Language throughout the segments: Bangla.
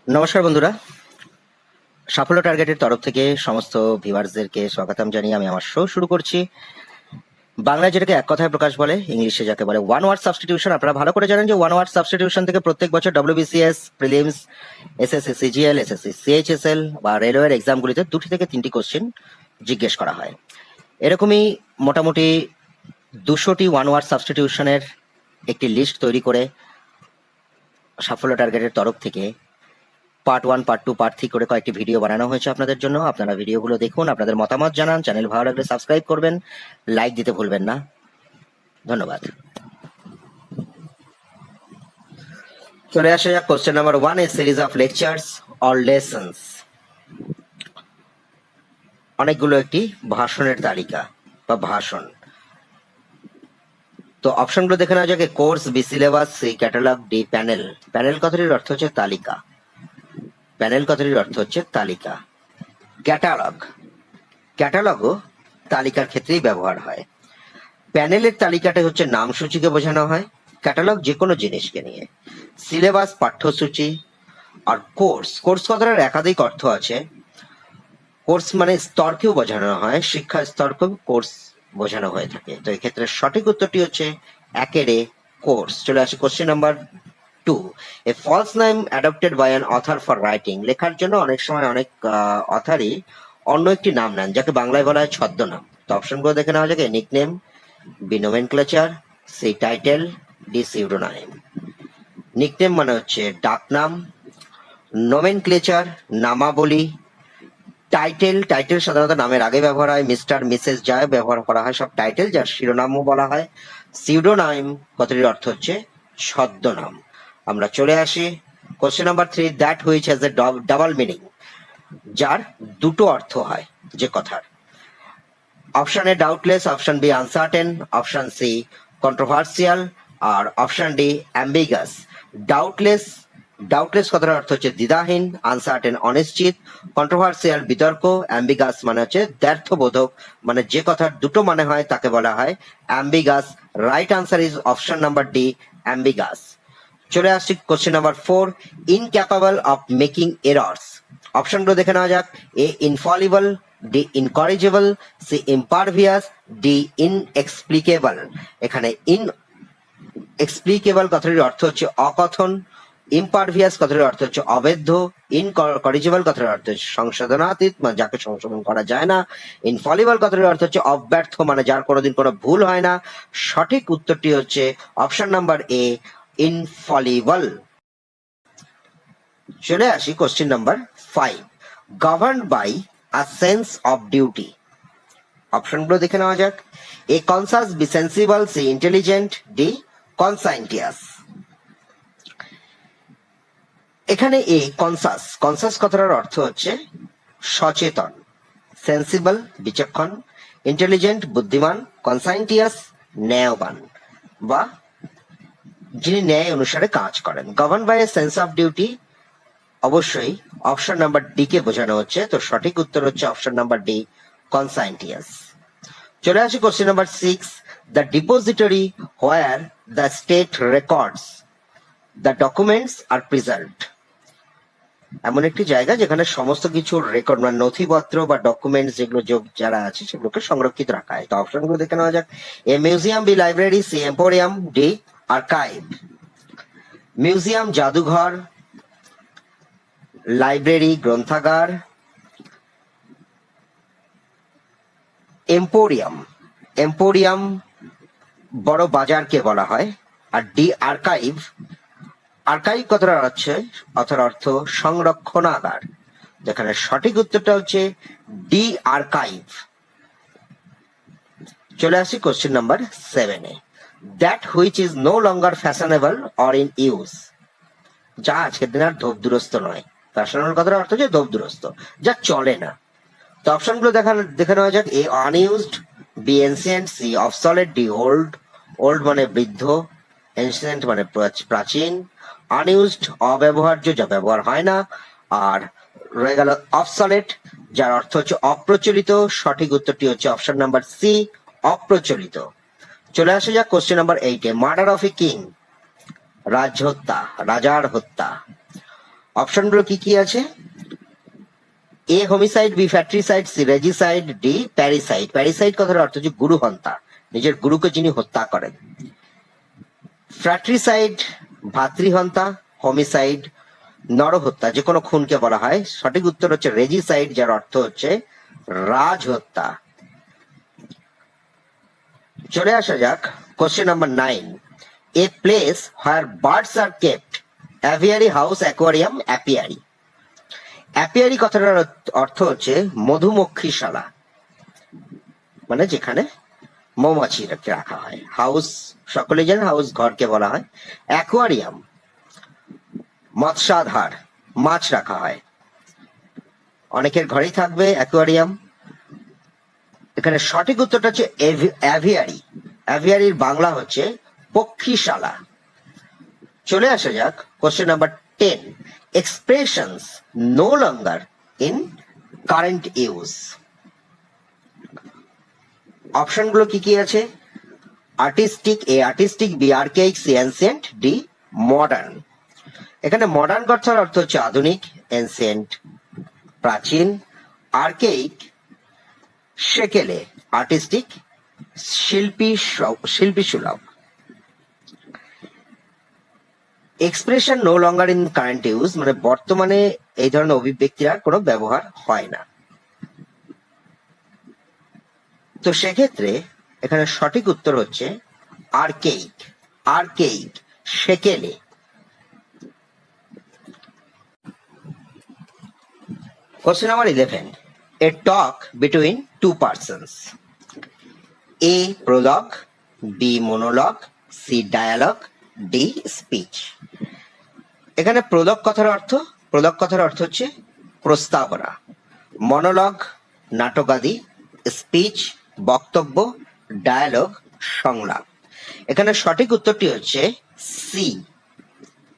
নমস্কার বন্ধুরা, সাফল্য টার্গেটের তরফ থেকে সমস্ত ভিউয়ার্সদেরকে স্বাগতম জানিয়ে আমি আমার শো শুরু করছি। বাংলায় যেটাকে এক কথায় প্রকাশ বলে, ইংলিশে যাকে বলে ওয়ান ওয়ার্ড সাবস্টিটিউশন। আপনারা ভালো করে জানেন যে ওয়ান ওয়ার্ড সাবস্টিটিউশন থেকে প্রত্যেক বছর WBCS, prelims, SSC CGL, SSC CHSL বা রেলওয়ের এক্সামগুলিতে 2 থেকে 3টি কোশ্চেন জিজ্ঞেস করা হয়। এরকমই মোটামুটি 200টি ওয়ান ওয়ার্ড সাবস্টিটিউশনের একটি লিস্ট তৈরি করে সাফল্য টার্গেটের তরফ থেকে পার্ট 1, পার্ট 2, পার্ট 3 করে কয়েকটি ভিডিও বানানো হয়েছে আপনাদের জন্য। আপনারা ভিডিওগুলো দেখুন, আপনাদের মতামত জানান, চ্যানেল ভালো লাগলে সাবস্ক্রাইব করবেন, লাইক দিতে ভুলবেন না। ধন্যবাদ। চলে আসা যাক question number 1, A series of lectures or lessons. অনেকগুলো একটি ভাষণের তালিকা বা ভাষণ। তো অপশনগুলো দেখে নেওয়া যাক। Course, B syllabus, C catalogue, D panel. Panel কথাটির অর্থ হচ্ছে তালিকা। প্যানেল কথাটির অর্থ হচ্ছে তালিকা। ক্যাটালগ, ক্যাটালগও তালিকার ক্ষেত্রেই ব্যবহার হয়। প্যানেলের তালিকাটা হচ্ছে নামসূচিকে বোঝানো হয়, ক্যাটালগ যে কোনো জিনিসকে নিয়ে। সিলেবাস পাঠ্যসূচি, আর কোর্স, কোর্স কথাটার একাধিক অর্থ আছে। কোর্স মানে স্তরকেও বোঝানো হয়, শিক্ষা স্তরকেও কোর্স বোঝানো হয়ে থাকে। তো এক্ষেত্রে সঠিক উত্তরটি হচ্ছে একের এ, কোর্স। চলে আসি question number 2, a false name adopted by an author for writing. লেখার জন্য অনেক সময় অনেক অথরই অন্য একটি নাম নেন, যাকে বাংলায় বলা হয় ছদ্মনাম। তো অপশনগুলো দেখে নেওয়া যাক। Nickname, B nomenclature, C title, D pseudonym. Nickname মানে হচ্ছে ডাকনাম, নোমেনক্লেচার নামাবলী, টাইটেল, টাইটেল সাধারণত নামের আগে ব্যবহার হয়, মিস্টার মিসেস যা ব্যবহার করা হয় সব টাইটেল, যার শিরোনামও বলা হয়। সিউডোনাইম কথাটির অর্থ হচ্ছে ছদ্মনাম। আমরা চলে আসি question number 3, that which has a double meaning, যার দুটো অর্থ হয় যে কথার। Option A doubtless, option B uncertain, option C controversial, আর option D ambiguous. Doubtless, doubtless কথার অর্থ হচ্ছে দ্বিধাহীন, আনসার্টেন অনিশ্চিত, কন্ট্রোভার্সিয়াল বিতর্ক, অ্যাম্বিগাস মানে হচ্ছে দ্ব্যর্থবোধক, মানে যে কথার দুটো মানে হয় তাকে বলা হয় ambiguous. Right answer is option number D, ambiguous. চলে আসছি question number 4, incapable of making errors. অপশনগুলো দেখে নেওয়া যাক। A infallible, D incorrigible, C impervious, D inexplicable. এখানে ইনএক্সপ্লিকেবল কথাটির অর্থ হচ্ছে অকথন, ইম্পারভিয়াস কথাটির অর্থ হচ্ছে অবৈধ, ইনকরিজেবল কথাটির অর্থ হচ্ছে সংশোধনাতীত, মানে যাকে সংশোধন করা যায় না। ইনফলিবল কথাটির অর্থ হচ্ছে অব্যর্থ, মানে যার কোনোদিন কোনো ভুল হয় না। সঠিক উত্তরটি হচ্ছে অপশন নাম্বার এ, ইনফলিবল। চলে আসি question number 5, govern by a sense of duty. অপশনগুলো দেখে নেওয়া যাক। A conscious, B sensible, C intelligent, D conscientious. এখানে এ কনসাস, কনসাস কথাটার অর্থ হচ্ছে সচেতন, সেন্সিবল বিচক্ষণ, ইন্টেলিজেন্ট বুদ্ধিমান, কনসাইন্টিয়াস ন্যায়বান বা যিনি ন্যায় অনুসারে কাজ করেন। Govern by a sense of duty অবশ্যই অপশন নাম্বার ডি কে বোঝানো হচ্ছে। তো সঠিক উত্তর হচ্ছে অপশন নাম্বার ডি, কনসাইন্টিয়াস। চলে আসি question number 6, the depository where the state records the documents are preserved. এমন একটি জায়গা যেখানে সমস্ত কিছু রেকর্ড মানে নথিপত্র বা ডকুমেন্টস যেগুলো যারা আছে সেগুলোকে সংরক্ষিত রাখা হয়। তো অপশনগুলো দেখে নেওয়া যাক। A museum, B library, C emporium, D archive. Museum জাদুঘর, লাইব্রেরি গ্রন্থাগার, এম্পোরিয়াম, এম্পোরিয়াম বড় বাজারকে বলা হয়। আর ডি আর্কাইভ, আর্কাইভ কথার অর্থ সংরক্ষণাগার, যেখানে সঠিক উত্তরটা হচ্ছে ডি আর্কাইভ। চলে আসি question number 7, that which is no longer fashionable or in use. যা আজকের দিন আর ধোপদুরস্ত নয়। ফ্যাশনেবল কথার অর্থ হচ্ছে ধোপদুরস্ত, যা চলে না। তো অপশনগুলো দেখে নেওয়া যাক। A unused, B ancient, C obsolete, D old. Old মানে বৃদ্ধ, এনসিয়েন্ট মানে প্রাচীন, আনইউজড অব্যবহার্য, যা ব্যবহার হয় না, আর রয়ে গেল অবসলেট, যার অর্থ হচ্ছে অপ্রচলিত। সঠিক উত্তরটি হচ্ছে অপশন নাম্বার সি, অপ্রচলিত। চলে আসা যাক question number 8, murder of a king, রাজহত্যা, রাজার হত্যা। অপশনগুলো কি কি আছে? A homicide, B fratricide, C regicide, D parricide. Parricide কথার অর্থ হচ্ছে গুরু হত্যা, নিজের গুরুকে যিনি হত্যা করেন। ফ্র্যাট্রিসাইড ভাতৃহত্যা, হোমিসাইড নরহত্যা, যে কোনো খুনকে বলা হয়। সঠিক উত্তর হচ্ছে রেজিসাইড, যার অর্থ হচ্ছে রাজহত্যা। চলে আসা যাক question number 9। A place where birds are kept, aviary, house, aquarium, apiary. Apiary কথাটার অর্থ হচ্ছে মধুমক্ষীশালা, মানে যেখানে মৌমাছি রাখা হয়। হাউস সকলে জানেন, হাউস ঘরকে বলা হয়। অ্যাকোয়ারিয়াম মৎস্যাধার, মাছ রাখা হয়। অনেকের ঘরেই থাকবে অ্যাকোয়ারিয়াম। এখানে সঠিক উত্তরটা হচ্ছে অ্যাভিয়ারি। অ্যাভিয়ারির বাংলা হচ্ছে পক্ষীশালা। চলে আসা যাক question number 10। Expressions no longer in current use. অপশনগুলো কি কি আছে? Artistic, A artistic, B archaic, C ancient, D modern. এখানে মডার্ন কথার অর্থ হচ্ছে আধুনিক, এনসিয়েন্ট প্রাচীন, আর্কেইক সেকেলে, আর্টিস্টিক শিল্পী সুলভ। Expression no longer in current use মানে বর্তমানে এই ধরনের অভিব্যক্তির আর কোনো ব্যবহার হয় না। তো সেক্ষেত্রে এখানে সঠিক উত্তর হচ্ছে আর্কেইক। আর্কেইক সেকেলে। Question number 11। A talk between two persons. A prologue, B monologue, C dialogue, D speech. এখানে প্রোলগ কথার অর্থ হচ্ছে প্রস্তাবনা, মনোলগ নাটকাদি, স্পিচ বক্তব্য, ডায়ালগ সংলাপ। এখানে সঠিক উত্তরটি হচ্ছে সি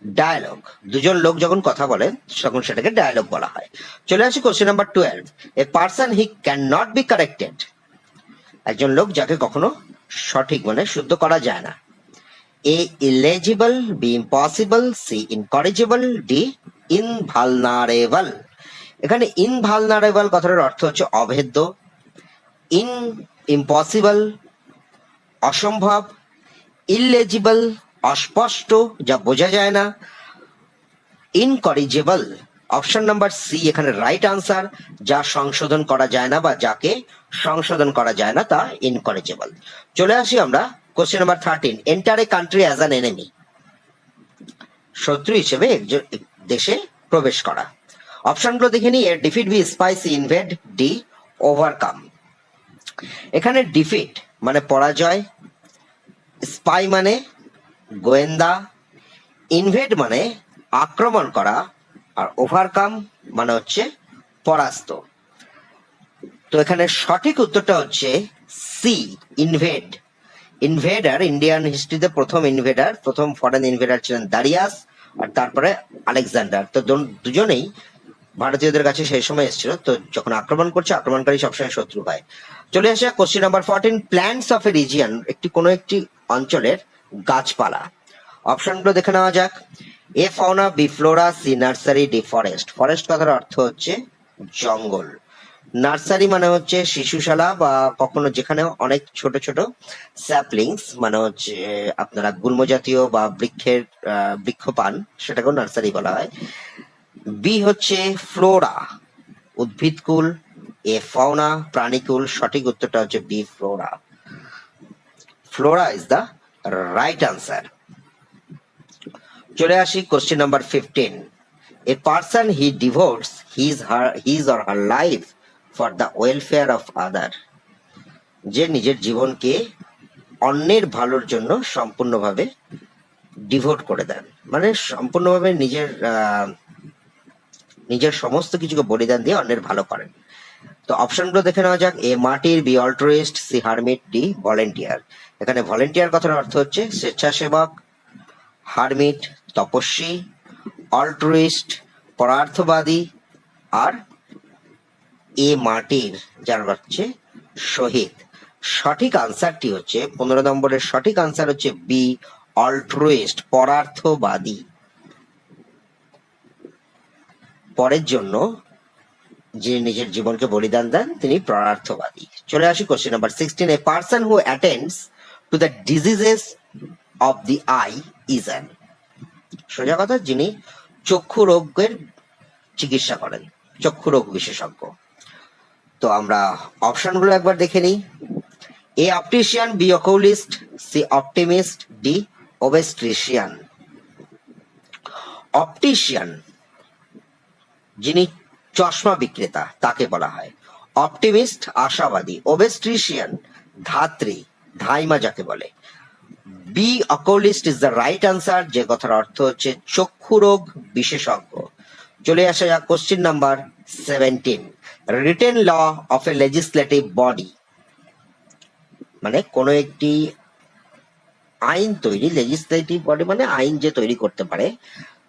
ডায়ালগ। দুজন লোক যখন কথা বলেন তখন সেটাকে ডায়ালগ বলা হয়। চলে আসি question number 12। A person he can not be corrected. একজন লোক যাকে কখনো সঠিক মানে শুদ্ধ করা যায় না। এ ইলেজিবল, বি ইম্পসিবল, সি ইনকরেজিবল, ডি ইনভালনারেবল। এখানে ইনভালনারেবল কথাটার অর্থ হচ্ছে অভেদ্য, ইম্পসিবল অসম্ভব, ইলেজিবল অস্পষ্ট যা বোঝা যায় না, ইনকরেজিবল অপশন নাম্বার সি এখানে রাইট আনসার, যা সংশোধন করা যায় না বা যাকে সংশোধন করা যায় না তা ইনকরেজিবল। চলে আসি আমরা question number 13। Enter a country as an enemy. শত্রু হিসেবে একজন দেশে প্রবেশ করা। অপশনগুলো দেখে নিই। A defeat, B spy, C invade, D overcome. এখানে ডিফিট মানে পরাজয়, স্পাই মানে গোয়েন্দা, ইনভেড মানে আক্রমণ করা, আর ওভারকাম মানে হচ্ছে পরাস্ত। তো এখানে সঠিক উত্তরটা হচ্ছে সি ইনভেড। ইনভেডার, ইন্ডিয়ান হিস্ট্রিতে প্রথম ফরেন ইনভেডার ছিলেন দারিয়াস, আর তারপরে আলেকজান্ডার। তো দুজনেই ভারতীয়দের কাছে সেই সময় এসেছিল। তো যখন আক্রমণ করছে, আক্রমণকারী সবসময় শত্রু হয়। চলে আসে question number 14। Plants of a region, কোনো একটি অঞ্চলের গাছপালা। অপশনগুলো দেখে নেওয়া যাক। A fauna, B flora, C nursery, D forest. Forest কথার অর্থ হচ্ছে জঙ্গল। নার্সারি মানে হচ্ছে শিশুশালা বা কখনো যেখানে অনেক ছোট ছোট স্যাপলিংস মানে হচ্ছে আপনারা গুল্ম জাতীয় বা বৃক্ষ পান, সেটাকেও নার্সারি বলা হয়। বি হচ্ছে ফ্লোরা উদ্ভিদকুল, এ ফাউনা প্রাণীকুল। সঠিক উত্তরটা হচ্ছে B flora. Flora is the right answer. চলে আসি question number 15। A person he devotes his or her life for the welfare of other. যে নিজের জীবনকে অন্যের ভালোর জন্য সম্পূর্ণভাবে ডিভোট করে দেন, মানে সম্পূর্ণভাবে নিজের সমস্ত কিছুকে বলিদান দিয়ে অন্যের ভালো করেন। তো অপশনগুলো দেখে নেওয়া যাক। A martyr, B altruist, C hermit, D volunteer. এখানে ভলেন্টিয়ার কথার অর্থ হচ্ছে স্বেচ্ছাসেবক, হারমিট তপস্বী, অল্ট্রুইস্ট পরার্থবাদী, আর এ মার্টির যার হচ্ছে শহীদ। সঠিক আনসারটি হচ্ছে 15 নম্বরের সঠিক আনসার হচ্ছে বি অল্ট্রুইস্ট পরার্থবাদী। পরের জন্য যিনি নিজের জীবনকে বলিদান দেন তিনি পরার্থবাদী। চলে আসি question number 16। A person who attends to the diseases of the I is an, সোজা কথা যিনি চক্ষু রোগের চিকিৎসা করেন, চক্ষু রোগ বিশেষজ্ঞ। তো আমরা অপশনগুলো একবার দেখে নিই। এ অপটিশিয়ান, বি অকুলিস্ট, সি অপটিমিস্ট, ডি ওবেস্ট্রিশিয়ান। অপটিশিয়ান যিনি চশমা বিক্রেতা তাকে বলা হয়, অপটিমিস্ট আশাবাদী, ওবেস্ট্রিশিয়ান ধাত্রী ধাইমা যাকে বলে। B oculist is the right answer, যে কথার অর্থ হচ্ছে চক্ষু রোগ বিশেষজ্ঞ। চলে আসা যাক question number 17। Written law of a legislative body, মানে কোন একটি আইন তৈরি, লেজিসলেটিভ বডি মানে আইন যে তৈরি করতে পারে,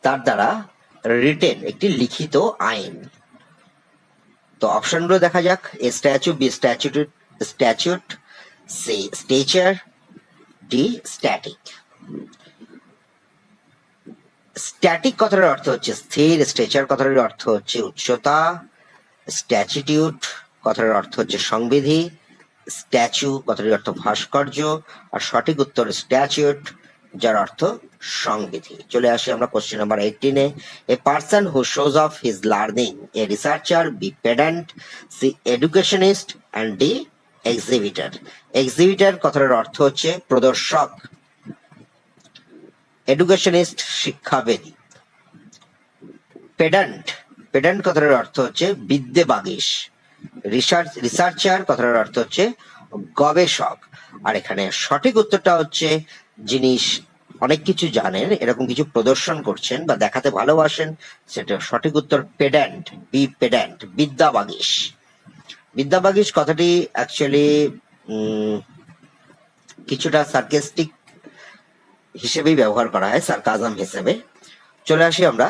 তার দ্বারা রিটেন একটি লিখিত আইন। তো অপশনগুলো দেখা যাক। A statue, B statute, C stature, D static. Static কথার অর্থ হচ্ছে স্থির, স্ট্রেচার কথার অর্থ হচ্ছে উচ্চতা, স্ট্যাচুটিউট কথার অর্থ হচ্ছে সংবিধি, স্ট্যাচু কথার অর্থ ভাস্কর্য, আর সঠিক উত্তর স্ট্যাচুট যার অর্থ সংবিধি। চলে আসি আমরা কোশ্চেন নাম্বার 18-এ। A person who shows off his learning, A researcher, B pedant, C educationist and D exhibitor. Exhibitor কথার অর্থ হচ্ছে প্রদর্শক, এডুকেশনিস্ট শিক্ষাবেদী। পেডান্ট, পেডান্ট কথার অর্থ হচ্ছে বিদ্যেবাগীশ। রিসার্চার কথার অর্থ হচ্ছে গবেষক। আর এখানে সঠিক উত্তরটা হচ্ছে যিনি অনেক কিছু জানেন, এরকম কিছু প্রদর্শন করছেন বা দেখাতে ভালোবাসেন, সেটা সঠিক উত্তর পেডান্ট, বি পেডান্ট, বিদ্যাবাগীশ। বিদ্যাবাগীশ কথাটি অ্যাকচুয়ালি কিছুটা সার্কেস্টিক হিসেবেই ব্যবহার করা হয়, সার্কাজম হিসেবে। চলে আসি আমরা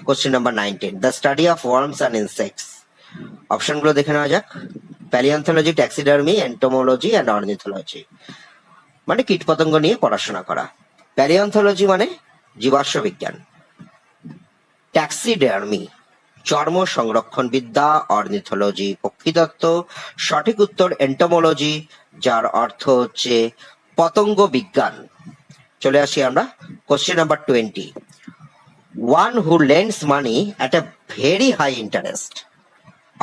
question number 19। The study of worms and insects. অপশনগুলো দেখে নেওয়া যাক। প্যালিওন্থোলজি, ট্যাক্সিডার্মি, এন্টোমোলজি অ্যান্ড অর্নিথোলজি, মানে কীটপতঙ্গ নিয়ে পড়াশোনা করা। প্যালিওন্থোলজি মানে জীবাশ্ম বিজ্ঞান, ট্যাক্সিডার্মি চর্ম সংরক্ষণ বিদ্যা, অর্নিথোলজি পক্ষীতত্ত্ব। সঠিক উত্তর এন্টোমোলজি যার অর্থ হচ্ছে পতঙ্গ বিজ্ঞান। চলে আসি আমরা question number 20। One who lends money at a very high interest.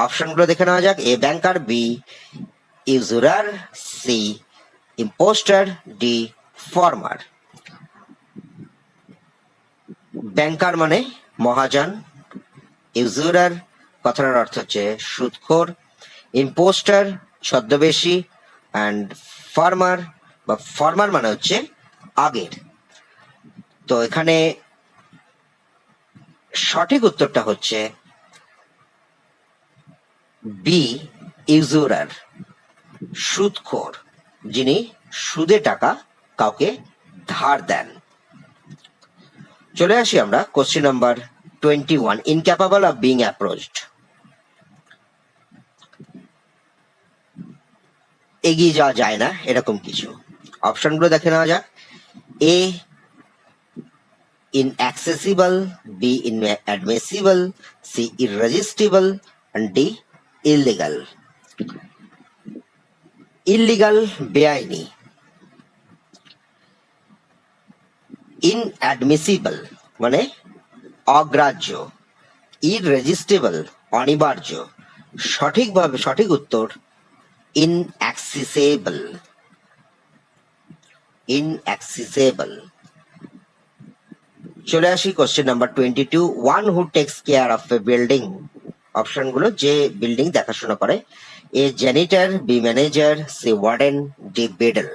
অপশনগুলো দেখে নেওয়া যাক। A banker, B usurer, C impostor, D former. Banker মানে মহাজন, ইউজুরার কথার অর্থ হচ্ছে সুদখোর, ইম্পোস্টার ছদ্মবেশী, অ্যান্ড ফার্মার বা ফর্মার মানে হচ্ছে আগের। তো এখানে সঠিক উত্তরটা হচ্ছে বি ইউজুরার, সুদখোর, যিনি সুদে টাকা কাউকে ধার দেন। চলে আসি আমরা question number 21। Incapable of being approached, এগিয়ে যাওয়া যায় না এরকম কিছু। অপশনগুলো দেখে নেওয়া যাক। এ inaccessible, B inadmissible, C irresistible, and D illegal. Illegal বেআইনি, inadmissible মানে অগ্রাহ্য, irresistible অনিবার্য। সঠিক উত্তর inaccessible, inaccessible। চলে আসি question number 22। One who takes care of a building. অপশনগুলো যে বিল্ডিং দেখাশোনা করে। A janitor, B manager, C warden, D beadle.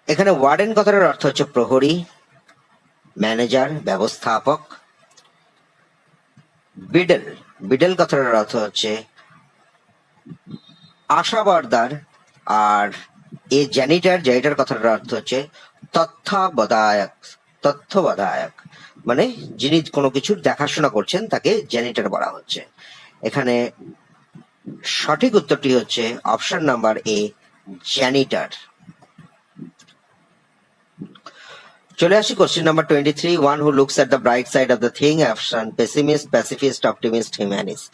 এখানে ওয়ার্ডেন কথার অর্থ হচ্ছে প্রহরী, ম্যানেজার ব্যবস্থাপক। বিডল, বিডল কথার অর্থ হচ্ছে আশাবরদার। আর এ জ্যানিটার, জ্যানিটার কথার অর্থ হচ্ছে তত্ত্বাবধায়ক, তথ্যবধায়ক মানে যিনি কোনো কিছুর দেখাশোনা করছেন তাকে জ্যানিটার বলা হচ্ছে। এখানে সঠিক উত্তরটি হচ্ছে অপশন নাম্বার এ জ্যানিটার। চলে আসি question number 23, one who looks at the bright side of the thing, option pessimist, pacifist, optimist, humanist.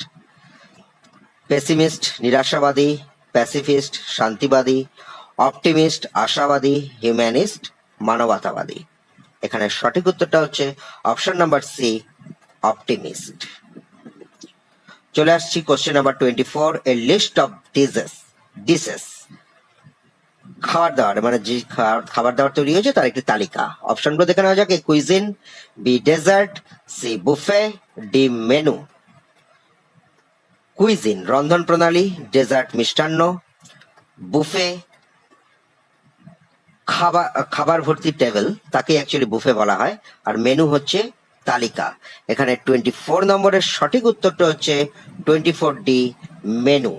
Pessimist নিরাশাবাদী, প্যাসিফিস্ট শান্তিবাদী, অপটিমিস্ট আশাবাদী, হিউম্যানিস্ট মানবতাবাদী। এখানে সঠিক উত্তরটা হচ্ছে অপশন নাম্বার সি, অপটিমিস্ট। চলে আসছি question number 24, a list of dishes, খাবার দাবার মানে যে খাবার দাবার তৈরি হয়েছে তার একটি তালিকা। অপশনগুলো দেখে নেওয়া যাক। A cuisine, B dessert, C buffet, D menu. Cuisine রন্ধন প্রণালী, ডেজার্ট মিষ্টান্ন, বুফে খাবার ভর্তি টেবিল, তাকে অ্যাকচুয়ালি বুফে বলা হয়, আর মেনু হচ্ছে তালিকা। এখানে 24 নম্বরের সঠিক উত্তরটা হচ্ছে 24D, মেনু।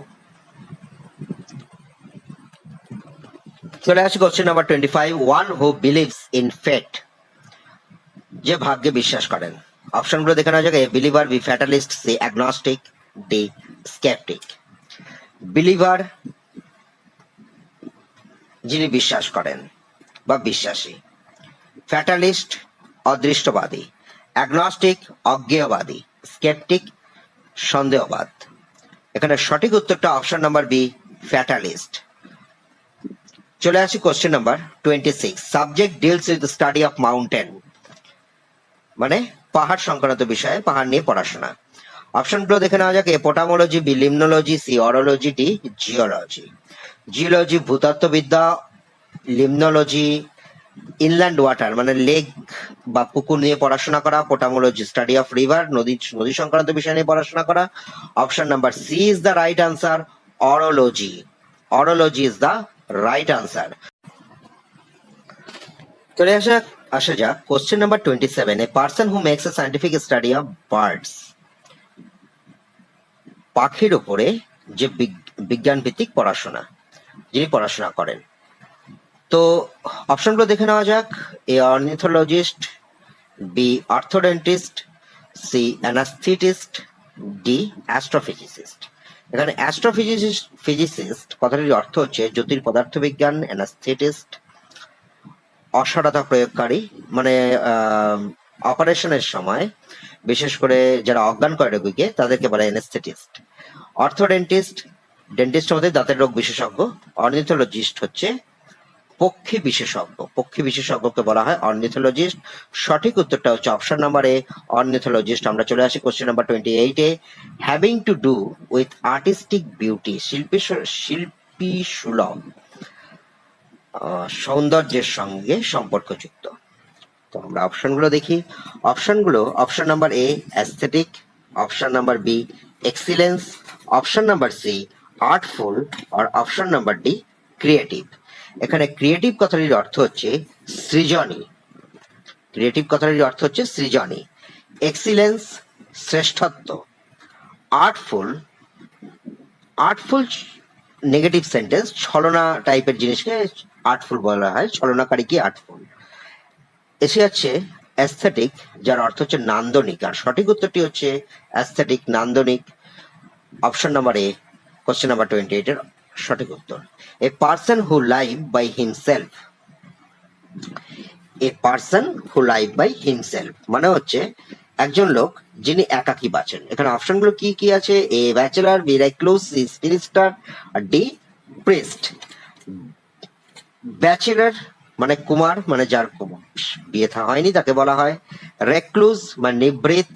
চলে আসি question number 25, one who believes in fate, যে ভাগ্যে বিশ্বাস করেন। অপশনগুলো দেখে নেওয়া যাক। A believer, B fatalist, C agnostic, D sceptic. Believer যিনি বিশ্বাস করেন বা বিশ্বাসী, ফ্যাটালিস্ট অদৃষ্টবাদী, অ্যাগনস্টিক অজ্ঞেয়বাদী, স্কেপটিক সন্দেহবাদ। এখানে সঠিক উত্তরটা অপশন নাম্বার বি, ফ্যাটালিস্ট। চলে আসি question number 26, subject deals with study of mountain, মানে পাহাড় সংক্রান্ত বিষয়ে, পাহাড় নিয়ে পড়াশোনা। অপশনগুলো দেখে নেওয়া যাক। A potamology, B limnology, C orology, D geology. Geology ভূতত্ত্ববিদ্যা, লিমনোলজি ইনল্যান্ড ওয়াটার মানে লেক বা পুকুর নিয়ে পড়াশোনা করা, পোটামোলজি স্টাডি অফ রিভার নদী সংক্রান্ত বিষয় নিয়ে পড়াশোনা করা। Option number C is the right answer, orology. Orology is the right answer. চলে আসা যাক question number 27, a person who makes a scientific study of birds, পাখির উপরে যে বিজ্ঞান ভিত্তিক পড়াশোনা, যিনি পড়াশোনা করেন। তো অপশনগুলো দেখে নেওয়া যাক। A ornithologist, B orthodontist, C anaesthetist, D astrophysicist. এখানে ফিজিসিস্ট কথাটির অর্থ হচ্ছে জ্যোতির পদার্থবিজ্ঞান, অ্যানাস্থেটিস্ট অসারতা প্রয়োগকারী, মানে অপারেশনের সময় বিশেষ করে যারা অজ্ঞান করে রোগীকে তাদেরকে বলে অ্যানেস্থেটিস্ট। অর্থোডেন্টিস্ট ডেন্টিস্ট মধ্যে দাঁতের রোগ বিশেষজ্ঞ। অর্নিথোলজিস্ট হচ্ছে পক্ষী বিশেষজ্ঞ, পক্ষী বিশেষজ্ঞকে বলা হয় অর্নিথোলজিস্ট। সঠিক উত্তরটা হচ্ছে অপশন নাম্বার এ, অর্নিথোলজিস্ট। আমরা চলে আসি question number 28, a having to do with artistic beauty, শিল্পী সুলভ, সৌন্দর্যের সঙ্গে সম্পর্কযুক্ত। তো আমরা অপশনগুলো দেখি। Option number A aesthetic, option number B excellence, option number C artful, আর অপশন নাম্বার ডি ক্রিয়েটিভ। এখানে ক্রিয়েটিভ কথাটির অর্থ হচ্ছে সৃজনী, ক্রিয়েটিভ কথাটির অর্থ হচ্ছে সৃজনী। এক্সিলেন্স শ্রেষ্ঠত্ব, আর্টফুল নেগেটিভ সেন্টেন্স, ছলনা টাইপের জিনিসকে আর্টফুল বলা হয়, ছলনাকারী কি আর্টফুল। এসে যাচ্ছে অ্যাস্থেটিক, যার অর্থ হচ্ছে নান্দনিক, আর সঠিক উত্তরটি হচ্ছে অ্যাস্থেটিক, নান্দনিক। Option number A question number 28 এর সঠিক উত্তর। A person who live by himself, a person who live by himself মানে হচ্ছে একজন লোক যিনি একাকী বাঁচেন। এখানে অপশনগুলো কি কি আছে? A bachelor, B recluse, C spinster, আর ডি প্রিস্ট। ব্যাচেলার মানে কুমার, মানে যার বিয়ে থা হয়নি তাকে বলা হয়। রেক্লুস মানে নিভৃত,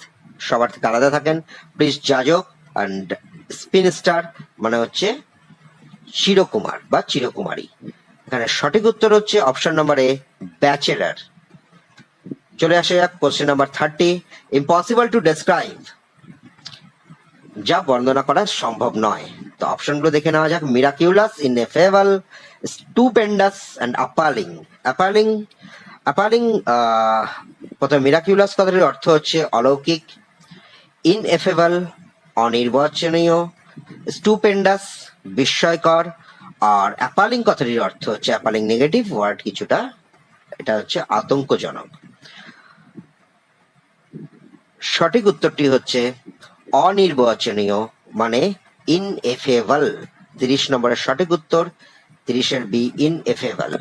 সবার থেকে আলাদা থাকেন। প্রিস্ট যাজক, অ্যান্ড স্পিনস্টার মানে হচ্ছে চিরকুমার বা চিরকুমারী। এখানে সঠিক উত্তর হচ্ছে অপশন নাম্বার এ, ব্যাচেলার। চলে আসে যাক question number 30, impossible to describe, যা বর্ণনা করা সম্ভব নয়। তো অপশনগুলো দেখে নেওয়া যাক। মিরাকিউলাস, ইনএফেবল, স্টুপেন্ডাস এন্ড অ্যাপালিং। অ্যাপালিং প্রথমে মিরাকিউলাস কথাটির অর্থ হচ্ছে অলৌকিক, ইনএফেবল অনির্বাচনীয়, স্টুপেন্ডাস বিস্ময়কর, আর অ্যাপালিং কথাটির অর্থ হচ্ছে, অ্যাপালিং নেগেটিভ ওয়ার্ড কিছুটা, এটা হচ্ছে আতঙ্কজনক। সঠিক উত্তরটি হচ্ছে অনির্বাচনীয় মানে ইনএফেবল। 30 নম্বরের সঠিক উত্তর, 30 এর বি ইনএফেবল।